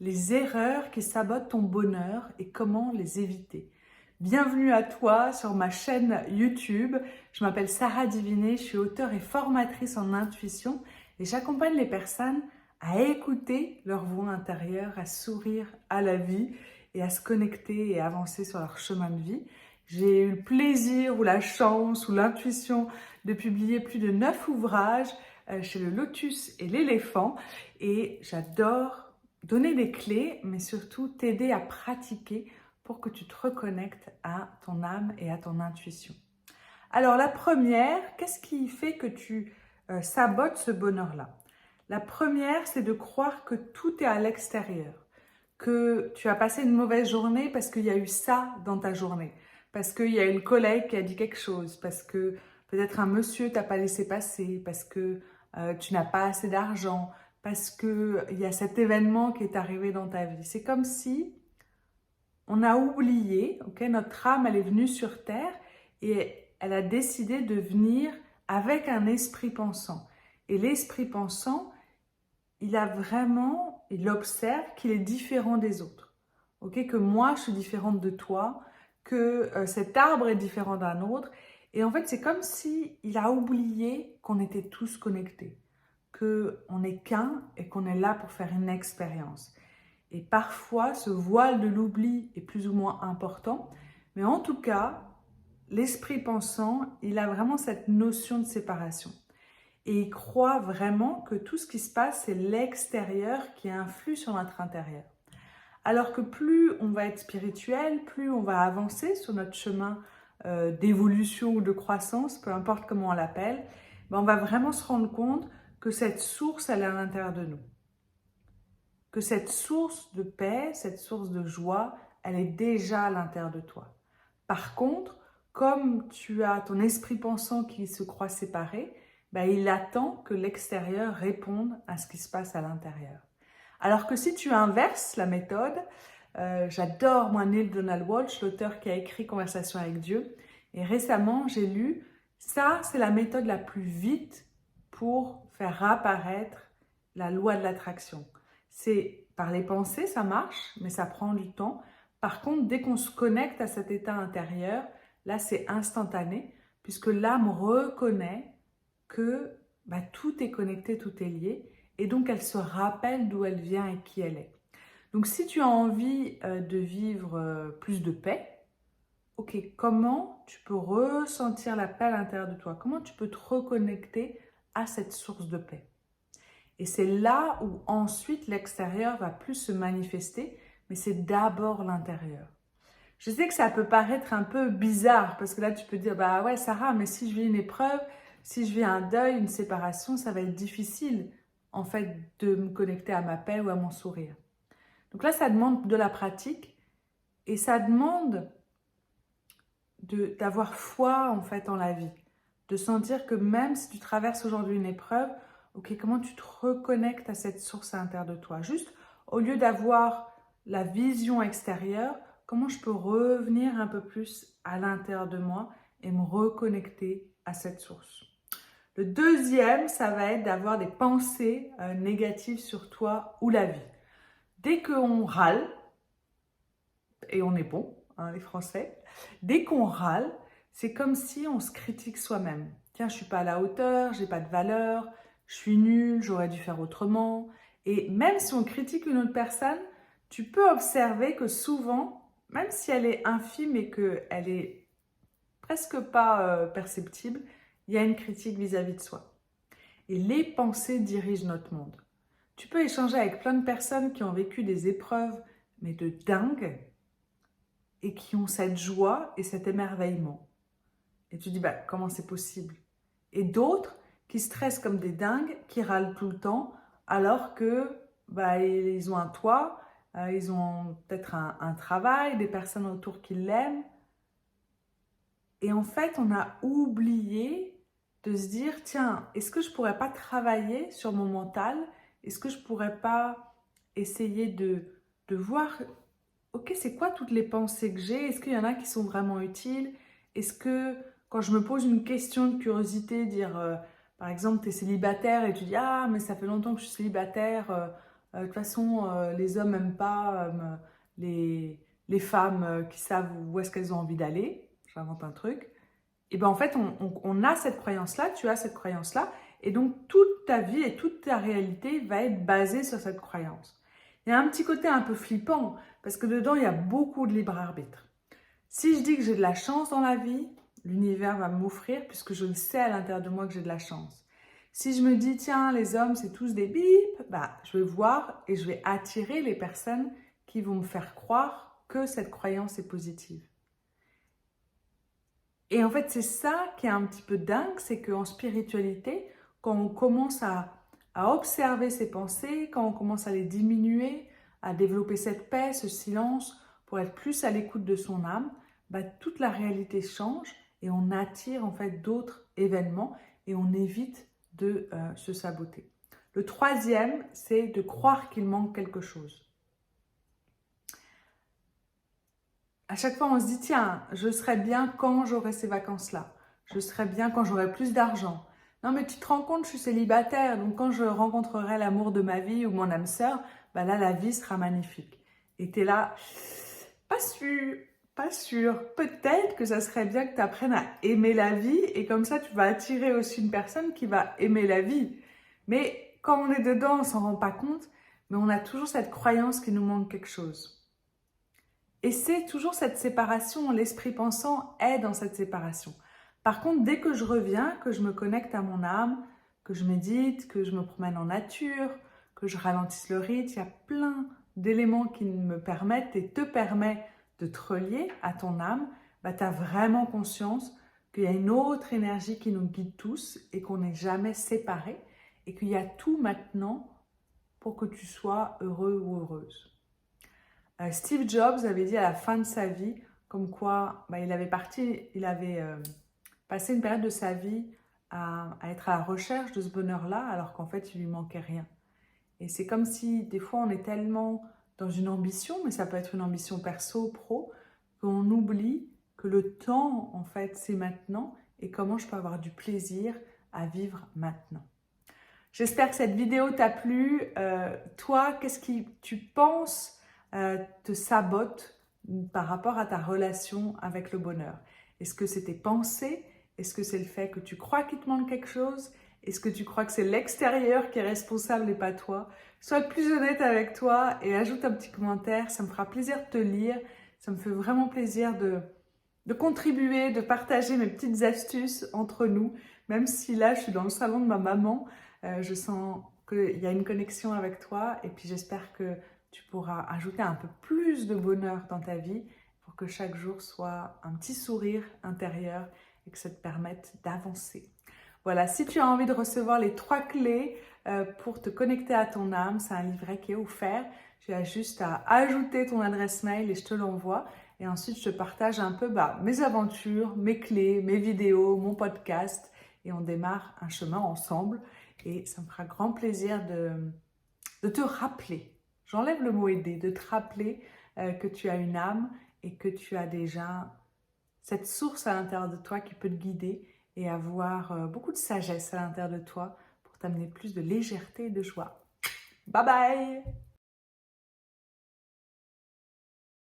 les erreurs qui sabotent ton bonheur et comment les éviter. Bienvenue à toi sur ma chaîne YouTube. Je m'appelle Sarah Diviné, je suis auteure et formatrice en intuition et j'accompagne les personnes à écouter leur voix intérieure, à sourire à la vie et à se connecter et avancer sur leur chemin de vie. J'ai eu le plaisir ou la chance ou l'intuition de publier plus de 9 ouvrages chez le Lotus et l'éléphant et j'adore donner des clés, mais surtout t'aider à pratiquer pour que tu te reconnectes à ton âme et à ton intuition. Alors la première, qu'est-ce qui fait que tu sabotes ce bonheur-là? La première, c'est de croire que tout est à l'extérieur, que tu as passé une mauvaise journée parce qu'il y a eu ça dans ta journée, parce qu'il y a une collègue qui a dit quelque chose, parce que peut-être un monsieur t'a pas laissé passer, parce que tu n'as pas assez d'argent, parce qu'il y a cet événement qui est arrivé dans ta vie. C'est comme si on a oublié, notre âme, elle est venue sur Terre et elle a décidé de venir avec un esprit pensant. Et l'esprit pensant, il observe qu'il est différent des autres. Que moi, je suis différente de toi, que cet arbre est différent d'un autre. Et en fait, c'est comme si il a oublié qu'on était tous connectés, qu'on n'est qu'un et qu'on est là pour faire une expérience. Et parfois, ce voile de l'oubli est plus ou moins important, mais en tout cas, l'esprit pensant, il a vraiment cette notion de séparation. Et il croit vraiment que tout ce qui se passe, c'est l'extérieur qui influe sur notre intérieur. Alors que plus on va être spirituel, plus on va avancer sur notre chemin d'évolution ou de croissance, peu importe comment on l'appelle, on va vraiment se rendre compte que cette source, elle est à l'intérieur de nous. Que cette source de paix, cette source de joie, elle est déjà à l'intérieur de toi. Par contre, comme tu as ton esprit pensant qui se croit séparé, il attend que l'extérieur réponde à ce qui se passe à l'intérieur. Alors que si tu inverses la méthode, j'adore moi Neale Donald Walsch, l'auteur qui a écrit Conversation avec Dieu, et récemment j'ai lu, ça c'est la méthode la plus vite pour faire apparaître la loi de l'attraction. C'est par les pensées, ça marche, mais ça prend du temps. Par contre, dès qu'on se connecte à cet état intérieur, là c'est instantané, puisque l'âme reconnaît que tout est connecté, tout est lié, et donc elle se rappelle d'où elle vient et qui elle est. Donc si tu as envie de vivre plus de paix, comment tu peux ressentir la paix à l'intérieur de toi? Comment tu peux te reconnecter à cette source de paix? Et c'est là où ensuite l'extérieur va plus se manifester, mais c'est d'abord l'intérieur. Je sais que ça peut paraître un peu bizarre, parce que là tu peux dire, ouais Sarah, mais si je vis une épreuve, si je vis un deuil, une séparation, ça va être difficile en fait de me connecter à ma paix ou à mon sourire. Donc là ça demande de la pratique et ça demande d'avoir foi en fait en la vie, de sentir que même si tu traverses aujourd'hui une épreuve, comment tu te reconnectes à cette source à l'intérieur de toi. Juste au lieu d'avoir la vision extérieure, comment je peux revenir un peu plus à l'intérieur de moi et me reconnecter à cette source. Le deuxième, ça va être d'avoir des pensées négatives sur toi ou la vie. Dès qu'on râle, et on est bon, les Français, dès qu'on râle, c'est comme si on se critique soi-même. Tiens, je ne suis pas à la hauteur, j'ai pas de valeur, je suis nulle, j'aurais dû faire autrement. Et même si on critique une autre personne, tu peux observer que souvent, même si elle est infime et qu'elle est presque pas perceptible, il y a une critique vis-à-vis de soi. Et les pensées dirigent notre monde. Tu peux échanger avec plein de personnes qui ont vécu des épreuves, mais de dingue, et qui ont cette joie et cet émerveillement. Et tu dis, comment c'est possible? Et d'autres qui stressent comme des dingues, qui râlent tout le temps, alors que ils ont un toit, ils ont peut-être un travail, des personnes autour qui l'aiment. Et en fait, on a oublié de se dire, tiens, est-ce que je pourrais pas travailler sur mon mental? Est-ce que je pourrais pas essayer de voir, c'est quoi toutes les pensées que j'ai? Est-ce qu'il y en a qui sont vraiment utiles? Est-ce que quand je me pose une question de curiosité, dire, par exemple, tu es célibataire et tu dis, ah, mais ça fait longtemps que je suis célibataire, De toute façon, les hommes n'aiment pas les femmes qui savent où est-ce qu'elles ont envie d'aller. J'invente un truc. Et bien en fait, on a cette croyance-là, tu as cette croyance-là, et donc toute ta vie et toute ta réalité va être basée sur cette croyance. Il y a un petit côté un peu flippant, parce que dedans, il y a beaucoup de libre arbitre. Si je dis que j'ai de la chance dans la vie, l'univers va m'offrir, puisque je le sais à l'intérieur de moi que j'ai de la chance. Si je me dis, tiens, les hommes, c'est tous des bips, bah, je vais voir et je vais attirer les personnes qui vont me faire croire que cette croyance est positive. Et en fait, c'est ça qui est un petit peu dingue, c'est qu'en spiritualité, quand on commence à observer ses pensées, quand on commence à les diminuer, à développer cette paix, ce silence, pour être plus à l'écoute de son âme, bah, toute la réalité change et on attire en fait d'autres événements et on évite de se saboter. Le troisième, c'est de croire qu'il manque quelque chose. À chaque fois, on se dit, tiens, je serai bien quand j'aurai ces vacances-là. Je serai bien quand j'aurai plus d'argent. Non, mais tu te rends compte, je suis célibataire, donc quand je rencontrerai l'amour de ma vie ou mon âme sœur, bah là, la vie sera magnifique. Et tu es là, pas sûr, pas sûr. Peut-être que ça serait bien que tu apprennes à aimer la vie et comme ça, tu vas attirer aussi une personne qui va aimer la vie. Mais quand on est dedans, on ne s'en rend pas compte, mais on a toujours cette croyance qu'il nous manque quelque chose. Et c'est toujours cette séparation, l'esprit pensant est dans cette séparation. Par contre, dès que je reviens, que je me connecte à mon âme, que je médite, que je me promène en nature, que je ralentisse le rythme, il y a plein d'éléments qui me permettent et te permettent de te relier à ton âme, bah, tu as vraiment conscience qu'il y a une autre énergie qui nous guide tous et qu'on n'est jamais séparés et qu'il y a tout maintenant pour que tu sois heureux ou heureuse. Steve Jobs avait dit à la fin de sa vie, comme quoi bah, il avait passé une période de sa vie à être à la recherche de ce bonheur-là, alors qu'en fait, il lui manquait rien. Et c'est comme si, des fois, on est tellement dans une ambition, mais ça peut être une ambition perso, pro, qu'on oublie que le temps, en fait, c'est maintenant, et comment je peux avoir du plaisir à vivre maintenant. J'espère que cette vidéo t'a plu. Toi, qu'est-ce que tu penses te sabote par rapport à ta relation avec le bonheur? Est-ce que c'est tes pensées? Est-ce que c'est le fait que tu crois qu'il te manque quelque chose? Est-ce que tu crois que c'est l'extérieur qui est responsable et pas toi? Sois plus honnête avec toi et ajoute un petit commentaire. Ça me fera plaisir de te lire. Ça me fait vraiment plaisir de contribuer, de partager mes petites astuces entre nous. Même si là, je suis dans le salon de ma maman, je sens qu'il y a une connexion avec toi. Et puis, j'espère que tu pourras ajouter un peu plus de bonheur dans ta vie pour que chaque jour soit un petit sourire intérieur et que ça te permette d'avancer. Voilà, si tu as envie de recevoir les 3 clés pour te connecter à ton âme, c'est un livret qui est offert. Tu as juste à ajouter ton adresse mail et je te l'envoie. Et ensuite, je te partage un peu mes aventures, mes clés, mes vidéos, mon podcast. Et on démarre un chemin ensemble. Et ça me fera grand plaisir de te rappeler. J'enlève le mot aider, de te rappeler que tu as une âme et que tu as déjà cette source à l'intérieur de toi qui peut te guider et avoir beaucoup de sagesse à l'intérieur de toi pour t'amener plus de légèreté et de joie. Bye bye!